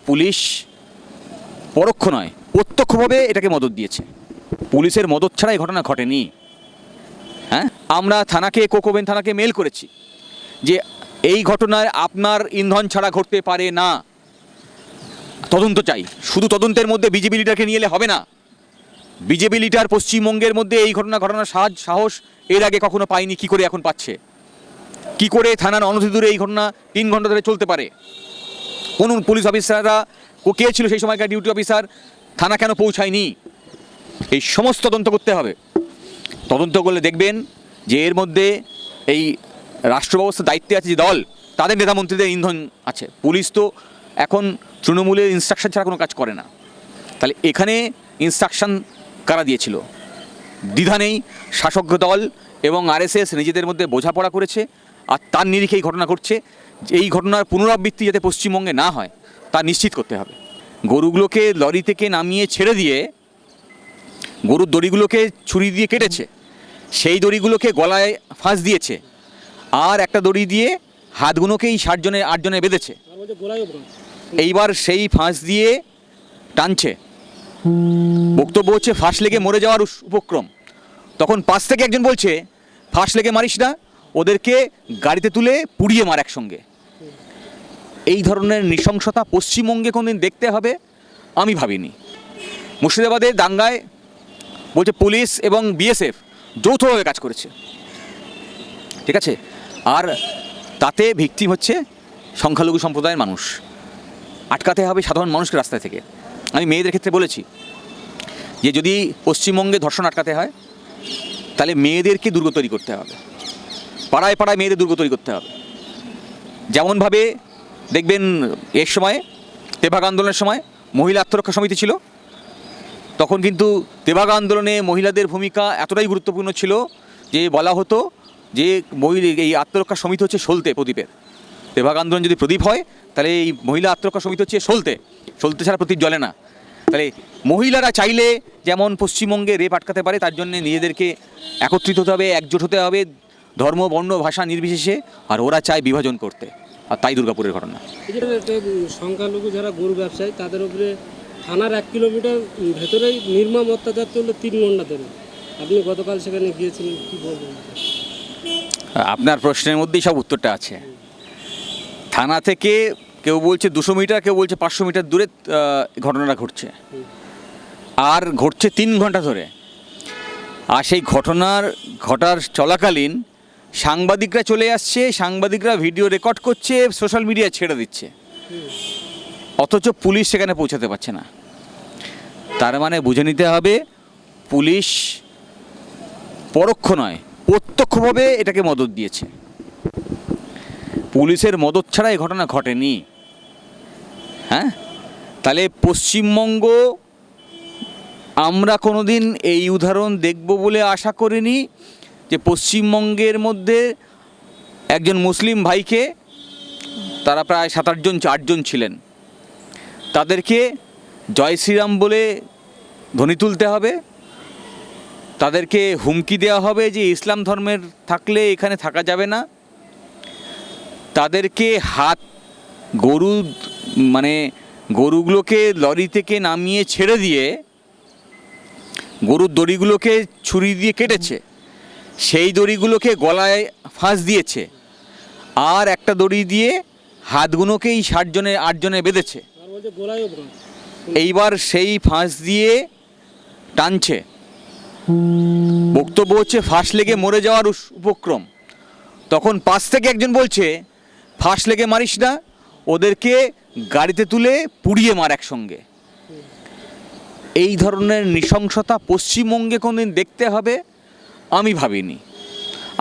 Police পরোক্ষ নয় প্রত্যক্ষভাবে এটাকে মদত দিয়েছে। পুলিশের মদত ছাড়া এই ঘটনা ঘটেনি। হ্যাঁ, আমরা থানাকে কোকোবেন থানাকে মেল করেছি যে এই ঘটনায় আপনার ইন্ধন ছাড়া ঘটতে পারে না, তদন্ত চাই। শুধু তদন্তের মধ্যে বিজেপি লিডারকে নিয়ে এলে হবে না। বিজেপি লিডার পশ্চিমবঙ্গের মধ্যে এই ঘটনার সাহস এর আগে কখনো পায়নি, কি করে এখন পাচ্ছে? কি করে থানার অনধিদূরে এই ঘটনা 3 ঘন্টা ধরে চলতে পারে? কোন পুলিশ অফিসাররা কে ছিল সেই সময়কার ডিউটি অফিসার? থানা কেন পৌঁছায়নি? এই সমস্ত তদন্ত করতে হবে। তদন্ত করলে দেখবেন যে এর মধ্যে এই রাষ্ট্র ব্যবস্থার দায়িত্বে আছে যে দল, তাদের নেতা মন্ত্রীদের ইন্ধন আছে। পুলিশ তো এখন তৃণমূলের ইনস্ট্রাকশন ছাড়া কোনো কাজ করে না। তাহলে এখানে ইনস্ট্রাকশন কারা দিয়েছিল? দ্বিধা নেই, শাসক দল এবং আরএসএস নিজেদের মধ্যে বোঝাপড়া করেছে, আর তার নিরিখে এই ঘটনা ঘটছে। এই ঘটনার পুনরাবৃত্তি যাতে পশ্চিমবঙ্গে না হয় তা নিশ্চিত করতে হবে। গরুগুলোকে লরি থেকে নামিয়ে ছেড়ে দিয়ে গরুর দড়িগুলোকে ছুরি দিয়ে কেটেছে, সেই দড়িগুলোকে গলায় ফাঁস দিয়েছে, আর একটা দড়ি দিয়ে হাতগুলোকেই 8 জনে বেঁধেছে। এইবার সেই ফাঁস দিয়ে টানছে। বক্তব্য হচ্ছে ফাঁস লেগে মরে যাওয়ার উপক্রম। তখন পাশ থেকে একজন বলছে ফাঁস লেগে মারিস না, ওদেরকে গাড়িতে তুলে পুড়িয়ে মার একসঙ্গে। এই ধরনের নৃশংসতা পশ্চিমবঙ্গে কোনদিন দেখতে হবে আমি ভাবিনি। মুর্শিদাবাদের দাঙ্গায় বলছে পুলিশ এবং বিএসএফ যৌথভাবে কাজ করেছে, ঠিক আছে, আর তাতে ভিকটিম হচ্ছে সংখ্যালঘু সম্প্রদায়ের মানুষ। আটকাতে হবে সাধারণ মানুষকে রাস্তা থেকে। আমি মেয়েদের ক্ষেত্রে বলেছি যে যদি পশ্চিমবঙ্গে ধর্ষণ আটকাতে হয় তাহলে মেয়েদেরকে দুর্গ তৈরি করতে হবে, পাড়ায় পাড়ায় মেয়েদের দুর্গ তৈরি করতে হবে। যেমনভাবে দেখবেন এর সময় তেভাগা আন্দোলনের সময় মহিলা আত্মরক্ষা সমিতি ছিল, তখন কিন্তু তেভাগা আন্দোলনে মহিলাদের ভূমিকা এতটাই গুরুত্বপূর্ণ ছিল যে বলা হতো যে এই আত্মরক্ষা সমিতি হচ্ছে সলতে প্রদীপের। তেভাগা আন্দোলন যদি প্রদীপ হয় তাহলে এই মহিলা আত্মরক্ষা সমিতি হচ্ছে সলতে ছাড়া প্রদীপ জ্বলে না। তাহলে মহিলারা চাইলে যেমন পশ্চিমবঙ্গে রেপ আটকাতে পারে, তার জন্য নিজেদেরকে একত্রিত হতে হবে, একজোট হতে হবে, ধর্ম বর্ণ ভাষা নির্বিশেষে। আর ওরা চায় বিভাজন করতে, আর তাই দুর্গাপুরের ঘটনা। সংখ্যালঘু যারা গরু ব্যবসায়ী তাদের উপরে থানার 1 কিলোমিটার ভেতরেই নির্মম অত্যাচার চললো 3 ঘন্টা ধরে। আপনি গতকাল সেখানে গিয়েছিলেন, কি বলবেন? আপনার প্রশ্নের মধ্যেই সব উত্তরটা আছে। থানা থেকে কেউ বলছে 200 মিটার, কেউ বলছে 500 মিটার দূরে ঘটনাটা ঘটছে, আর ঘটছে 3 ঘন্টা ধরে। আর সেই ঘটার চলাকালীন সাংবাদিকরা চলে আসছে, সাংবাদিকরা ভিডিও রেকর্ড করছে, সোশ্যাল মিডিয়ায় ছেড়ে দিচ্ছে, অথচ পুলিশ সেখানে পৌঁছাতে পারছে না। তার মানে বুঝে নিতে হবে পুলিশ পরোক্ষ নয় প্রত্যক্ষভাবে এটাকে মদত দিয়েছে। পুলিশের মদত ছাড়া এই ঘটনা ঘটেনি। হ্যাঁ, তাহলে পশ্চিমবঙ্গ আমরা কোনোদিন এই উদাহরণ দেখব বলে আশা করিনি যে পশ্চিমবঙ্গের মধ্যে একজন মুসলিম ভাইকে, তারা প্রায় 7-8 জন ছিলেন, তাদেরকে জয় শ্রীরাম বলে ধ্বনি তুলতে হবে, তাদেরকে হুমকি দেওয়া হবে যে ইসলাম ধর্মের থাকলে এখানে থাকা যাবে না, তাদেরকে গরুগুলোকে লরি থেকে নামিয়ে ছেড়ে দিয়ে গরুর দড়িগুলোকে ছুরি দিয়ে কেটেছে, সেই দড়িগুলোকে গলায় ফাঁস দিয়েছে, আর একটা দড়ি দিয়ে হাতগুলোকেই 8 জনে বেঁধেছে। এইবার সেই ফাঁস দিয়ে টানছে। বক্তব্য হচ্ছে ফাঁস লেগে মরে যাওয়ার উপক্রম। তখন পাশ থেকে একজন বলছে ফাঁস লেগে মারিস না, ওদেরকে গাড়িতে তুলে পুড়িয়ে মার একসঙ্গে। এই ধরনের নৃশংসতা পশ্চিমবঙ্গে কোনদিন দেখতে হবে আমি ভাবিনি।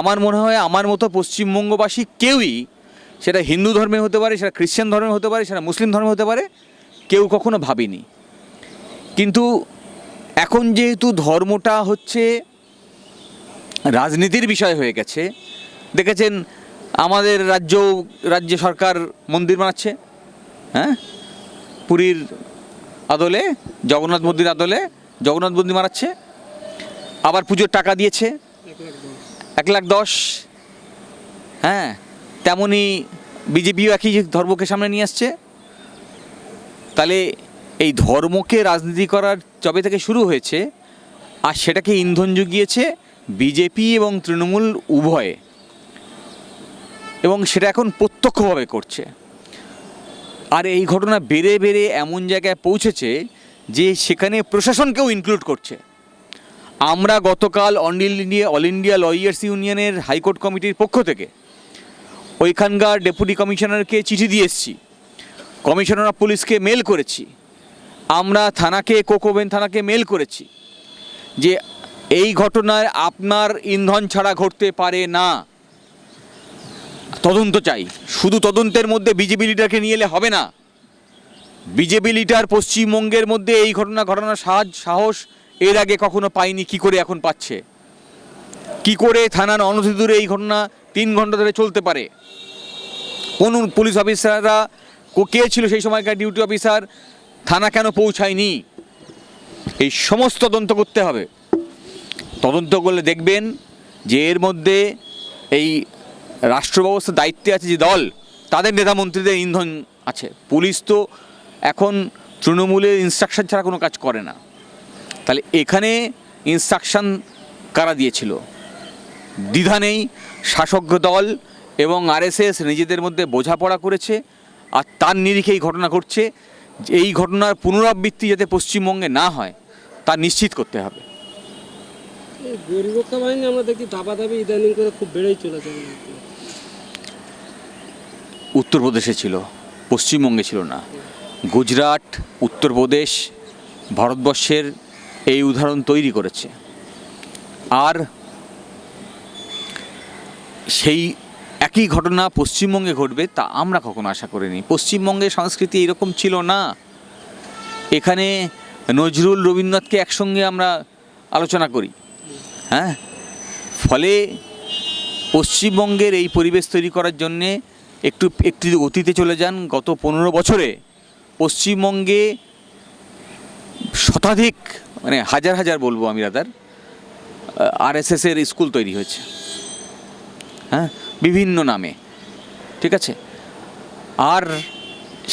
আমার মনে হয় আমার মতো পশ্চিমবঙ্গবাসী কেউই, সেটা হিন্দু ধর্মে হতে পারে, সেটা খ্রিশ্চান ধর্মে হতে পারে, সেটা মুসলিম ধর্মে হতে পারে, কেউ কখনো ভাবিনি। কিন্তু এখন যেহেতু ধর্মটা হচ্ছে রাজনীতির বিষয় হয়ে গেছে, দেখেছেন আমাদের রাজ্য সরকার মন্দির বানাচ্ছে, হ্যাঁ, পুরীর আদলে জগন্নাথ মন্দির আদলে জগন্নাথ মন্দির বানাচ্ছে, আবার পুজোর টাকা দিয়েছে 1,10,000। হ্যাঁ, তেমনই বিজেপিও একই ধর্মকে সামনে নিয়ে আসছে। তাহলে এই ধর্মকে রাজনীতি করার যবে থেকে শুরু হয়েছে, আর সেটাকে ইন্ধন জুগিয়েছে বিজেপি এবং তৃণমূল উভয়ে, এবং সেটা এখন প্রত্যক্ষভাবে করছে। আর এই ঘটনা বেড়ে বেড়ে এমন জায়গায় পৌঁছেছে যে সেখানে প্রশাসনকেও ইনক্লুড করছে। আমরা গতকাল অল ইন্ডিয়া লয়ার্স ইউনিয়নের হাইকোর্ট কমিটির পক্ষ থেকে ওইখানকার ডেপুটি কমিশনারকে চিঠি দিয়ে এসেছি, কমিশনার অফ পুলিশকে মেল করেছি, আমরা থানাকে কোকোবেন থানাকে মেল করেছি যে এই ঘটনায় আপনার ইন্ধন ছাড়া ঘটতে পারে না, তদন্ত চাই। শুধু তদন্তের মধ্যে বিজেপি লিডারকে নিয়ে এলে হবে না। বিজেপি লিডার পশ্চিমবঙ্গের মধ্যে এই ঘটনা ঘটানোর সাহস এর আগে কখনো পায়নি, কি করে এখন পাচ্ছে? কি করে থানার অনধিদূরে এই ঘটনা 3 ঘন্টা ধরে চলতে পারে? কোন পুলিশ অফিসাররা কে ছিল সেই সময়কার ডিউটি অফিসার? থানা কেন পৌঁছায়নি? এই সমস্ত তদন্ত করতে হবে। তদন্ত করলে দেখবেন যে এর মধ্যে এই রাষ্ট্র ব্যবস্থার দায়িত্বে আছে যে দল, তাদের নেতা মন্ত্রীদের ইন্ধন আছে। পুলিশ তো এখন তৃণমূলের ইনস্ট্রাকশন ছাড়া কোনো কাজ করে না। তাহলে এখানে ইনস্ট্রাকশন কারা দিয়েছিল? দ্বিধা নেই, শাসক দল এবং আরএসএস নিজেদের মধ্যে বোঝাপড়া করেছে, আর তার নিরিখে এই ঘটনা ঘটছে। এই ঘটনার পুনরাবৃত্তি যাতে পশ্চিমবঙ্গে না হয় তা নিশ্চিত করতে হবে। এই গরু রক্ষা বাহিনী আমরা দেখি দাবি ইদানিং করে খুব বেড়েই চলেছে। উত্তরপ্রদেশে ছিল, পশ্চিমবঙ্গে ছিল না। গুজরাট, উত্তরপ্রদেশ ভারতবর্ষের এই উদাহরণ তৈরি করেছে। আর সেই একই ঘটনা পশ্চিমবঙ্গে ঘটবে তা আমরা কখনো আশা করিনি। পশ্চিমবঙ্গের সংস্কৃতি এরকম ছিল না। এখানে নজরুল, রবীন্দ্রনাথকে একসঙ্গে আমরা আলোচনা করি। হ্যাঁ, ফলে পশ্চিমবঙ্গের এই পরিবেশ তৈরি করার জন্যে একটু অতীতে চলে যান। গত 15 বছরে পশ্চিমবঙ্গে শতাধিক, মানে হাজার হাজার বলবো আমি রাদার, আরএসএসের স্কুল তৈরি হয়েছে। হ্যাঁ, বিভিন্ন নামে, ঠিক আছে। আর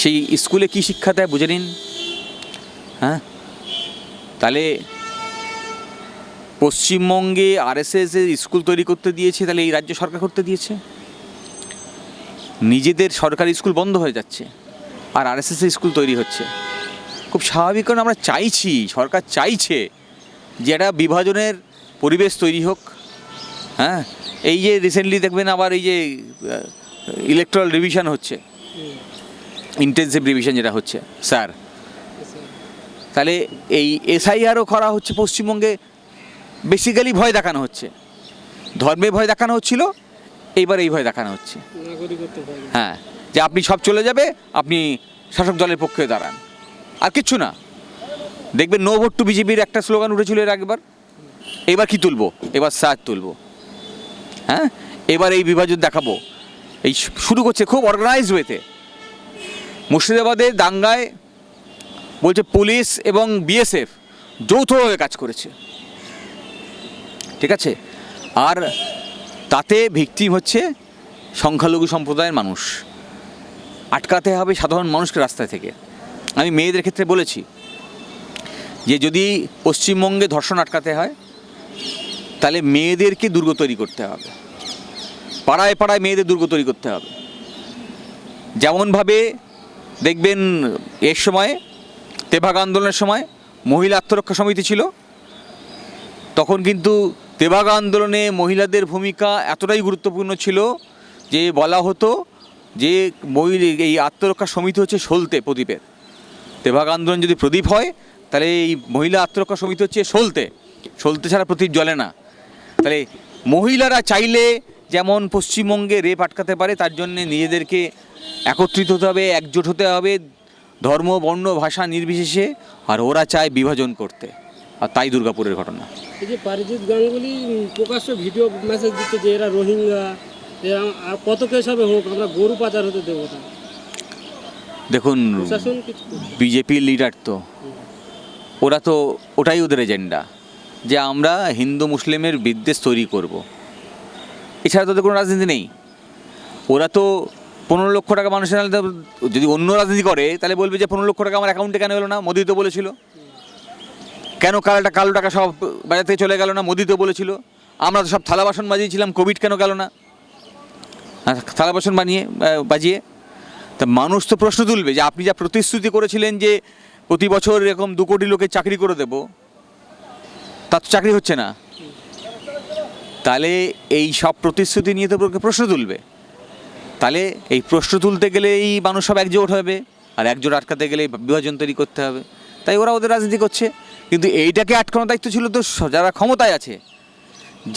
সেই স্কুলে কি শিক্ষা দেয় বুঝে নিন। হ্যাঁ, তাহলে পশ্চিমবঙ্গে আরএসএসের স্কুল তৈরি করতে দিয়েছে, তাহলে এই রাজ্য সরকার করতে দিয়েছে? নিজেদের সরকারি স্কুল বন্ধ হয়ে যাচ্ছে আর আরএসএসের স্কুল তৈরি হচ্ছে। খুব স্বাভাবিক, কারণ আমরা চাইছি, সরকার চাইছে যে একটা বিভাজনের পরিবেশ তৈরি হোক। হ্যাঁ, এই যে রিসেন্টলি দেখবেন আবার এই যে ইলেকট্রাল রিভিশন হচ্ছে, ইন্টেনসিভ রিভিশন যেটা হচ্ছে স্যার, তাহলে এই এসআইআরও করা হচ্ছে পশ্চিমবঙ্গে। বেসিক্যালি ভয় দেখানো হচ্ছে, ধর্মে ভয় দেখানো হচ্ছিল, এইবার এই ভয় দেখানো হচ্ছে। হ্যাঁ, যে আপনি সব চলে যাবে, আপনি শাসক দলের পক্ষে দাঁড়ান, আর কিচ্ছু না। দেখবেন নো ভোট টু বিজেপির একটা স্লোগান উঠেছিল এর আগেবার। এবার কি তুলবো? এবার স্যার তুলবো। হ্যাঁ, এবার এই বিভাজন দেখাবো। এই শুরু করছে খুব অর্গানাইজড ওয়েতে। মুর্শিদাবাদের দাঙ্গায় বলছে পুলিশ এবং বিএসএফ যৌথভাবে কাজ করেছে, ঠিক আছে। আর তাতে ভিকটিম হচ্ছে সংখ্যালঘু সম্প্রদায়ের মানুষ। আটকাতে হবে সাধারণ মানুষকে রাস্তা থেকে। আমি মেয়েদের ক্ষেত্রে বলেছি যে যদি পশ্চিমবঙ্গে ধর্ষণ আটকাতে হয় তাহলে মেয়েদেরকে দুর্গ তৈরি করতে হবে, পাড়ায় পাড়ায় মেয়েদের দুর্গ তৈরি করতে হবে। যেমনভাবে দেখবেন এর সময় তেভাগা আন্দোলনের সময় মহিলা আত্মরক্ষা সমিতি ছিল, তখন কিন্তু তেভাগা আন্দোলনে মহিলাদের ভূমিকা এতটাই গুরুত্বপূর্ণ ছিল যে বলা হতো যে এই আত্মরক্ষা সমিতি হচ্ছে সলতে প্রদীপের। তেভাগা আন্দোলন যদি প্রদীপ হয় তাহলে এই মহিলা আত্মরক্ষা সমিতি হচ্ছে সলতে, সলতে ছাড়া প্রদীপ জ্বলে না। তাহলে মহিলারা চাইলে যেমন পশ্চিমবঙ্গে রেপ আটকাতে পারে, তার জন্যে নিজেদেরকে একত্রিত হতে হবে, একজোট হতে হবে, ধর্ম, বর্ণ, ভাষা নির্বিশেষে। আর ওরা চায় বিভাজন করতে, আর তাই দুর্গাপুরের ঘটনা। এই যে পারিজিৎ গাঙ্গুলি প্রকাশ্য ভিডিও মেসেজ দিচ্ছে যে এরা রোহিঙ্গা, এরা আর কত কেস হবে হোক, আমরা গরু পাচার হতে দেবো না। দেখুন, বিজেপির লিডার তো ওরা তো ওটাই ওদের এজেন্ডা যে আমরা হিন্দু মুসলিমের বিদ্বেষ তৈরি করব। এছাড়া তাদের কোনো রাজনীতি নেই। ওরা তো 15 লক্ষ টাকা মানুষের যদি অন্য রাজনীতি করে তাহলে বলবে যে 15 লক্ষ টাকা আমার অ্যাকাউন্টে কেন এলো না, মোদি তো বলেছিল। কেন কালো টাকা সব বাজার থেকে চলে গেল না, মোদি তো বলেছিল। আমরা তো সব থালা বাসন বাজিয়েছিলাম, কোভিড কেন গেল না থালা বাসন বাজিয়ে। তা মানুষ তো প্রশ্ন তুলবে যে আপনি যা প্রতিশ্রুতি করেছিলেন যে প্রতি বছর এরকম 2 কোটি লোকের চাকরি করে দেব, তার তো চাকরি হচ্ছে না। তাহলে এই সব প্রতিশ্রুতি নিয়ে তো প্রশ্ন তুলবে। তাহলে এই প্রশ্ন তুলতে গেলে এই মানুষ সব একজোট হবে, আর একজোট আটকাতে গেলে বিভাজন তৈরি করতে হবে। তাই ওরা ওদের রাজনীতি করছে। কিন্তু এইটাকে আটকানোর দায়িত্ব ছিল তো যারা ক্ষমতায় আছে,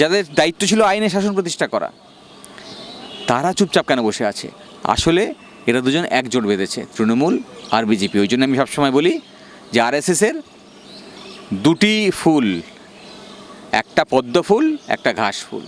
যাদের দায়িত্ব ছিল আইনে শাসন প্রতিষ্ঠা করা, তারা চুপচাপ কেন বসে আছে? আসলে এরা দুজন একজোট বেঁধেছে, তৃণমূল আর বিজেপি। ওই জন্য আমি সবসময় বলি যে আরএসএসের 2টি ফুল, একটা পদ্ম ফুল, একটা ঘাস ফুল।